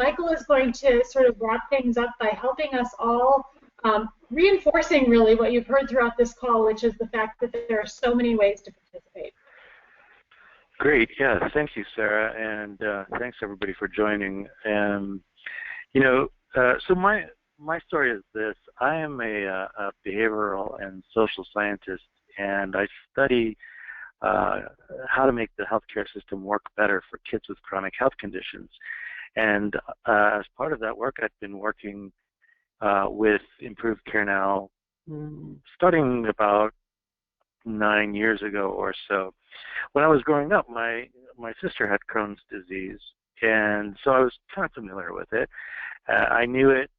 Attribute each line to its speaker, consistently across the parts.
Speaker 1: Michael is going to sort of wrap things up by helping us all, reinforcing really what you've heard throughout this call, which is the fact that there are so many ways to participate.
Speaker 2: Great, yeah, thank you, Sarah, and thanks everybody for joining. So my story is this: I am a behavioral and social scientist, and I study how to make the healthcare system work better for kids with chronic health conditions. And as part of that work, I've been working with ImproveCareNow starting about 9 years ago or so. When I was growing up, my sister had Crohn's disease, and so I was kind of familiar with it. I knew it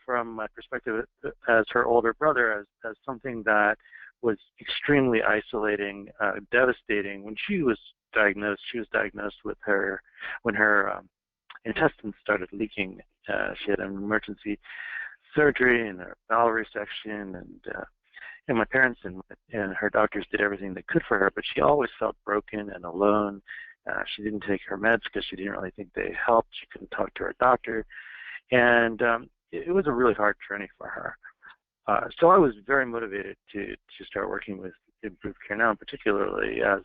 Speaker 2: from my perspective as her older brother as something that was extremely isolating, devastating. When she was diagnosed with when her intestines started leaking. She had an emergency surgery and a bowel resection, and my parents and her doctors did everything they could for her, but she always felt broken and alone. She didn't take her meds because she didn't really think they helped. She couldn't talk to her doctor, and it was a really hard journey for her. So I was very motivated to start working with ImproveCareNow, particularly as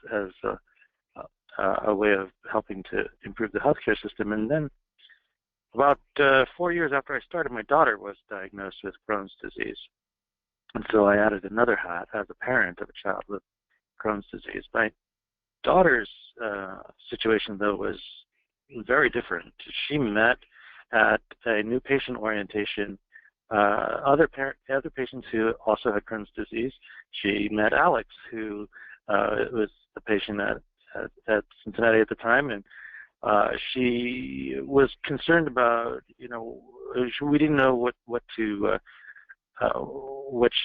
Speaker 2: a way of helping to improve the healthcare system. And then about 4 years after I started, my daughter was diagnosed with Crohn's disease. And so I added another hat as a parent of a child with Crohn's disease. My daughter's situation, though, was very different. She met at a new patient orientation other patients who also had Crohn's disease. She met Alex, who was the patient at Cincinnati at the time, and she was concerned about, we didn't know what she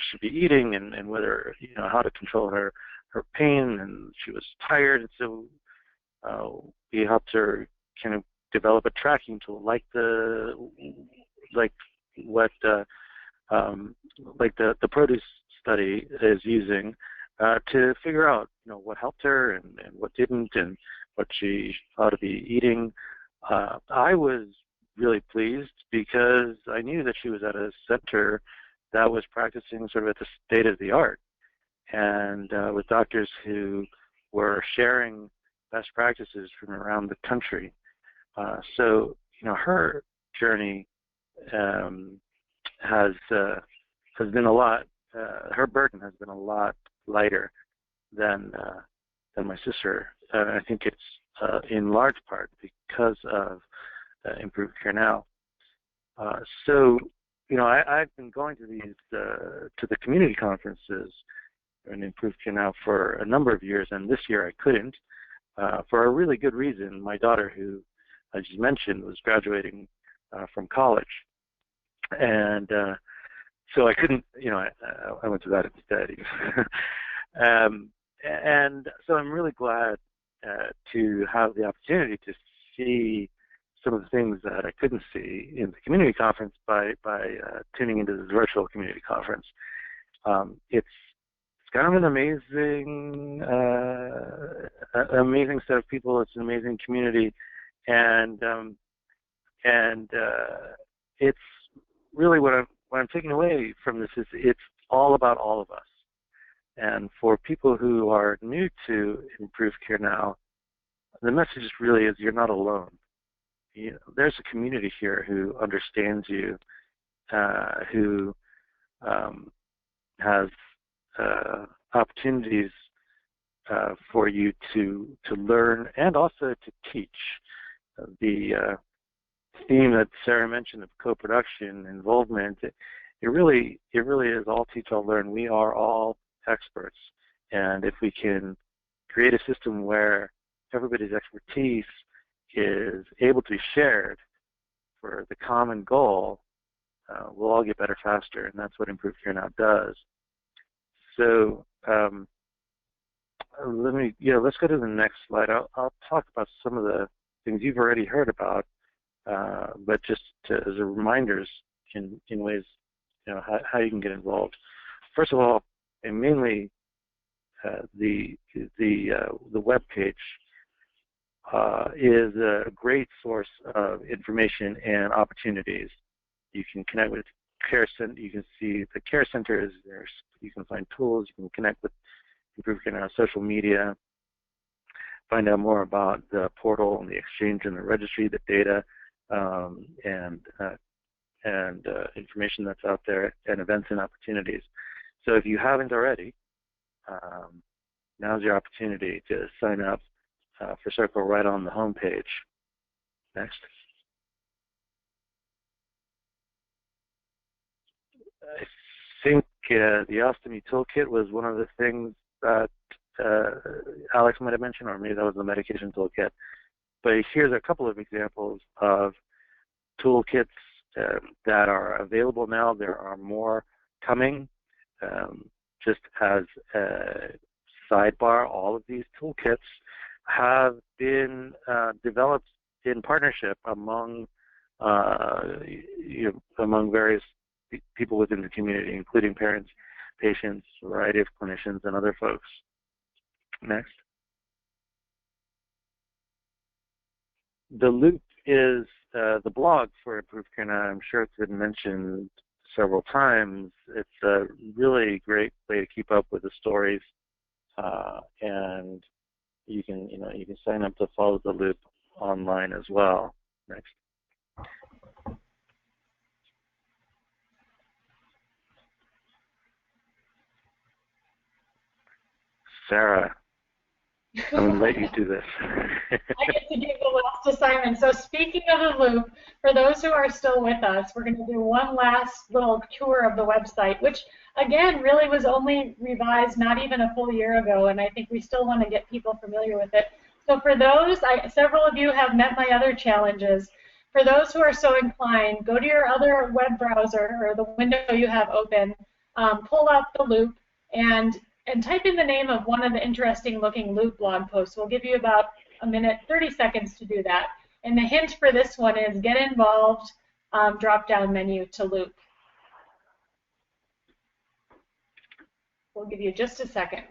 Speaker 2: should be eating and whether, how to control her pain, and she was tired, and so we helped her kind of develop a tracking tool like the produce study is using to figure out what helped her and what didn't, and what she ought to be eating. I was really pleased because I knew that she was at a center that was practicing sort of at the state of the art, and with doctors who were sharing best practices from around the country. So her journey has been a lot. Her burden has been a lot lighter than my sister. I think it's in large part because of ImproveCareNow. So I've been going to these to the community conferences in ImproveCareNow for a number of years, and this year I couldn't for a really good reason. My daughter, who I just mentioned, was graduating from college. And so I couldn't, I went to that instead. And so I'm really glad to have the opportunity to see some of the things that I couldn't see in the community conference by tuning into this virtual community conference. It's kind of an amazing set of people. It's an amazing community, and it's really what I'm taking away from this is it's all about all of us. And for people who are new to ImproveCareNow, the message really is you're not alone. There's a community here who understands you, who has opportunities for you to learn and also to teach. The theme that Sarah mentioned of co-production, involvement, it really is all teach, all learn. We are all experts, and if we can create a system where everybody's expertise is able to be shared for the common goal, we'll all get better faster, and that's what ImproveCareNow does. So let's go to the next slide. I'll talk about some of the things you've already heard about, but just as a reminders in ways how you can get involved. First of all, and mainly the web page. is a great source of information and opportunities. You can connect with care center. You can see the care center is there. You can find tools. You can connect with ImproveCareNow social media. Find out more about the portal and the exchange and the registry, the data, and information that's out there, and events and opportunities. So if you haven't already, now's your opportunity to sign up for Circle right on the home page. Next. I think the ostomy toolkit was one of the things that Alex might have mentioned, or maybe that was the medication toolkit. But here's a couple of examples of toolkits that are available now. There are more coming. Just as a sidebar, all of these toolkits have been developed in partnership among among various people within the community, including parents, patients, a variety of clinicians, and other folks. Next. The Loop is the blog for ImproveCareNow. I'm sure it's been mentioned several times. It's a really great way to keep up with the stories, and you can sign up to follow the Loop online as well. Next. Sarah, I'm going to let you do this.
Speaker 1: I get to give the last assignment. So speaking of the Loop, for those who are still with us, we're going to do one last little tour of the website, which again really was only revised not even a full year ago, and I think we still want to get people familiar with it. So for those, several of you have met my other challenges. For those who are so inclined, go to your other web browser or the window you have open, pull up the Loop, and type in the name of one of the interesting looking Loop blog posts. We'll give you about a minute, 30 seconds to do that. And the hint for this one is get involved, drop-down menu to Loop. We'll give you just a second.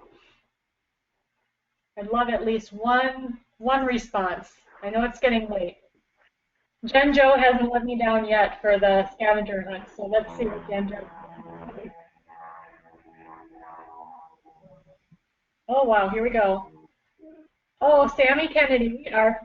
Speaker 1: I'd love at least one response. I know it's getting late. Jen Jo hasn't let me down yet for the scavenger hunt, so let's see what Jen Jo. Oh, wow, here we go. Oh, Sammy Kennedy, our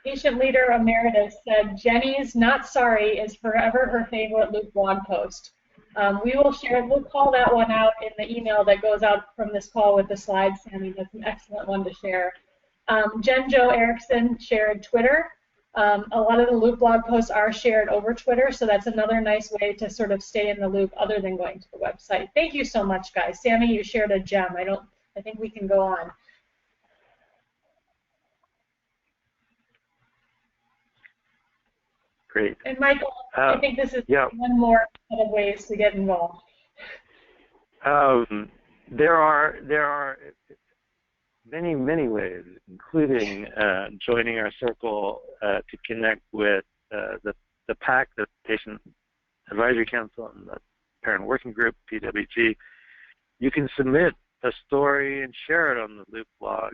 Speaker 1: patient leader emeritus, said Jenny's "Not Sorry" is forever her favorite Loop blog post. We'll call that one out in the email that goes out from this call with the slides, Sammy. That's an excellent one to share. Jen Jo Erickson shared Twitter. A lot of the Loop blog posts are shared over Twitter, so that's another nice way to sort of stay in the Loop other than going to the website. Thank you so much, guys. Sammy, you shared a gem. I think we can go on.
Speaker 2: Great.
Speaker 1: And Michael, I think this is one more set of ways to get involved.
Speaker 2: There are many ways, including joining our circle to connect with the PAC, the Patient Advisory Council, and the Parent Working Group, PWG. You can submit a story and share it on the Loop blog.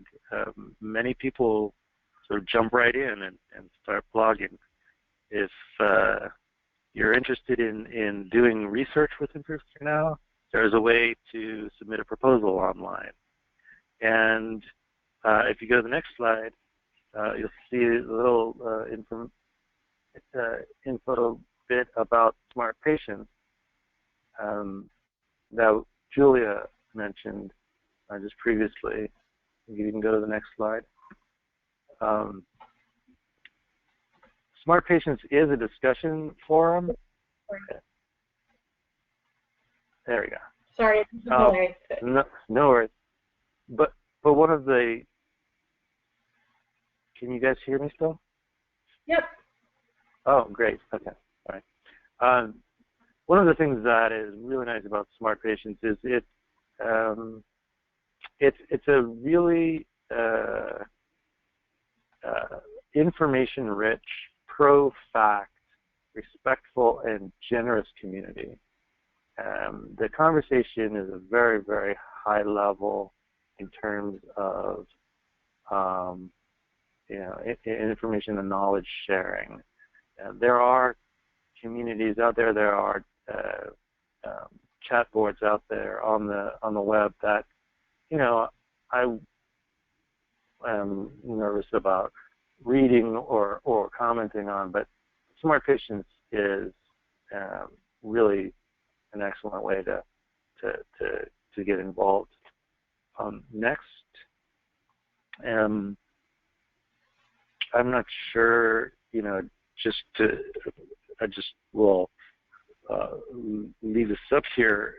Speaker 2: Many people sort of jump right in and start blogging. If you're interested in doing research with ImproveCareNow, there's a way to submit a proposal online. And if you go to the next slide, you'll see a little info bit about smart patients that Julia mentioned just previously. You can go to the next slide. Smart Patients is a discussion forum. There we go.
Speaker 1: Sorry.
Speaker 2: No worries. But one of the, can you guys hear me still?
Speaker 1: Yep.
Speaker 2: Oh, great. Okay. All right. One of the things that is really nice about Smart Patients is it's a really information-rich, pro-fact, respectful, and generous community. The conversation is a very, very high level in terms of information and knowledge sharing. There are communities out there. There are chat boards out there on the web that I am nervous about reading or commenting on, but Smart Patients is really an excellent way to get involved. Next, I'm not sure. I just will leave this up here.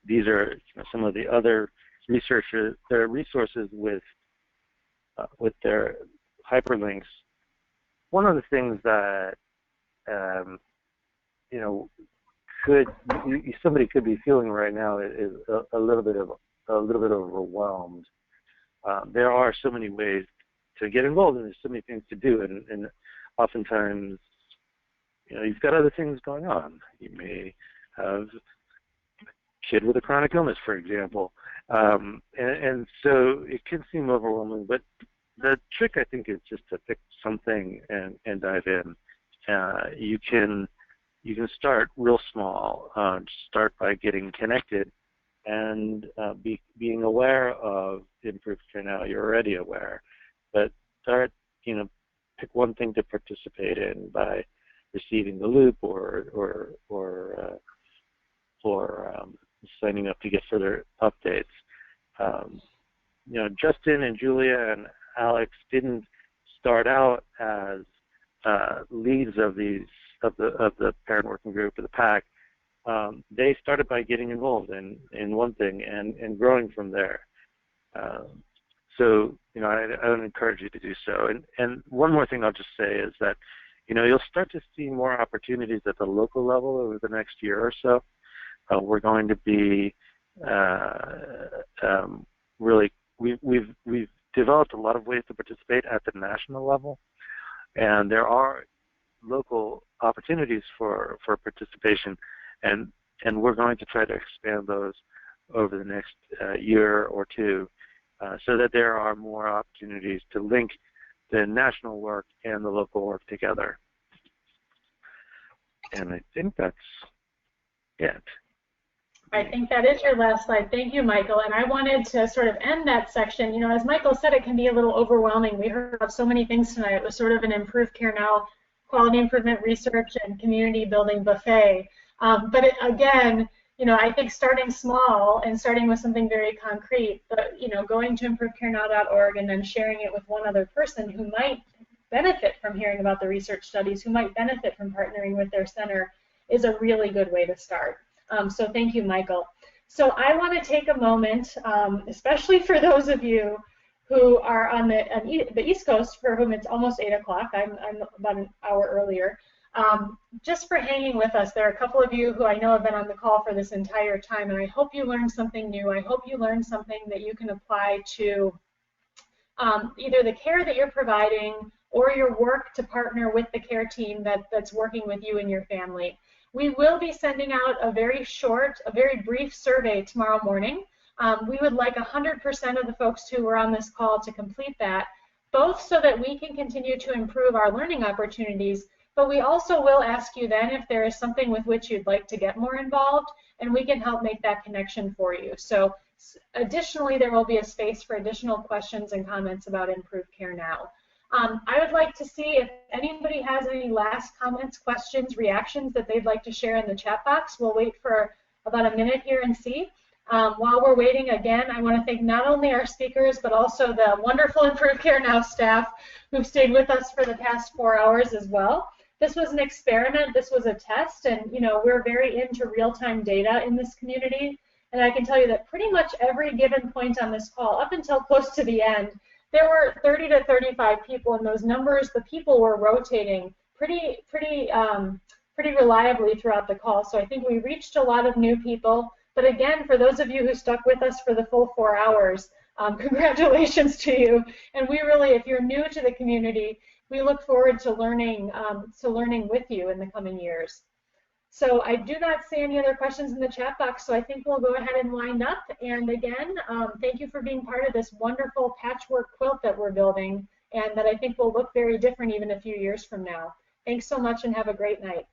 Speaker 2: These are some of the other researchers, their resources with their hyperlinks. One of the things that somebody could be feeling right now is a little bit overwhelmed. There are so many ways to get involved, and there's so many things to do, and oftentimes, you've got other things going on. You may have a kid with a chronic illness, for example, and so it can seem overwhelming. But the trick, I think, is just to pick something and dive in. You can start real small. Start by getting connected and being aware of ImproveCareNow. You're already aware, but start, pick one thing to participate in by receiving the loop or signing up to get further updates. Justin and Julia and Alex didn't start out as leads of the parent working group or the PAC. They started by getting involved in one thing and growing from there. So I would encourage you to do so. And one more thing I'll just say is that you'll start to see more opportunities at the local level over the next year or so. We're going to be we've developed a lot of ways to participate at the national level, and there are local opportunities for participation, and we're going to try to expand those over the next year or two, so that there are more opportunities to link the national work and the local work together. And I think that's it.
Speaker 1: I think that is your last slide. Thank you, Michael. And I wanted to sort of end that section. As Michael said, it can be a little overwhelming. We heard about so many things tonight. It was sort of an ImproveCareNow quality improvement research and community building buffet. But again, I think starting small and starting with something very concrete, going to ImproveCareNow.org and then sharing it with one other person who might benefit from hearing about the research studies, who might benefit from partnering with their center, is a really good way to start. So thank you, Michael. So I want to take a moment, especially for those of you who are on the East Coast, for whom it's almost 8 o'clock. I'm about an hour earlier. Just for hanging with us. There are a couple of you who I know have been on the call for this entire time, and I hope you learned something new. I hope you learned something that you can apply to either the care that you're providing or your work to partner with the care team that's working with you and your family. We will be sending out a very brief survey tomorrow morning. We would like 100% of the folks who were on this call to complete that, both so that we can continue to improve our learning opportunities, but we also will ask you then if there is something with which you'd like to get more involved, and we can help make that connection for you. So additionally, there will be a space for additional questions and comments about ImproveCareNow. I would like to see if anybody has any last comments, questions, reactions that they'd like to share in the chat box. We'll wait for about a minute here and see. While we're waiting, again, I want to thank not only our speakers, but also the wonderful ImproveCareNow staff who've stayed with us for the past 4 hours as well. This was an experiment, this was a test, and we're very into real-time data in this community. And I can tell you that pretty much every given point on this call, up until close to the end, there were 30 to 35 people in those numbers. The people were rotating pretty reliably throughout the call. So I think we reached a lot of new people. But again, for those of you who stuck with us for the full 4 hours, congratulations to you. And we really, if you're new to the community, we look forward to learning with you in the coming years. So I do not see any other questions in the chat box, so I think we'll go ahead and wind up. And again, thank you for being part of this wonderful patchwork quilt that we're building. and that I think will look very different even a few years from now. Thanks so much and have a great night.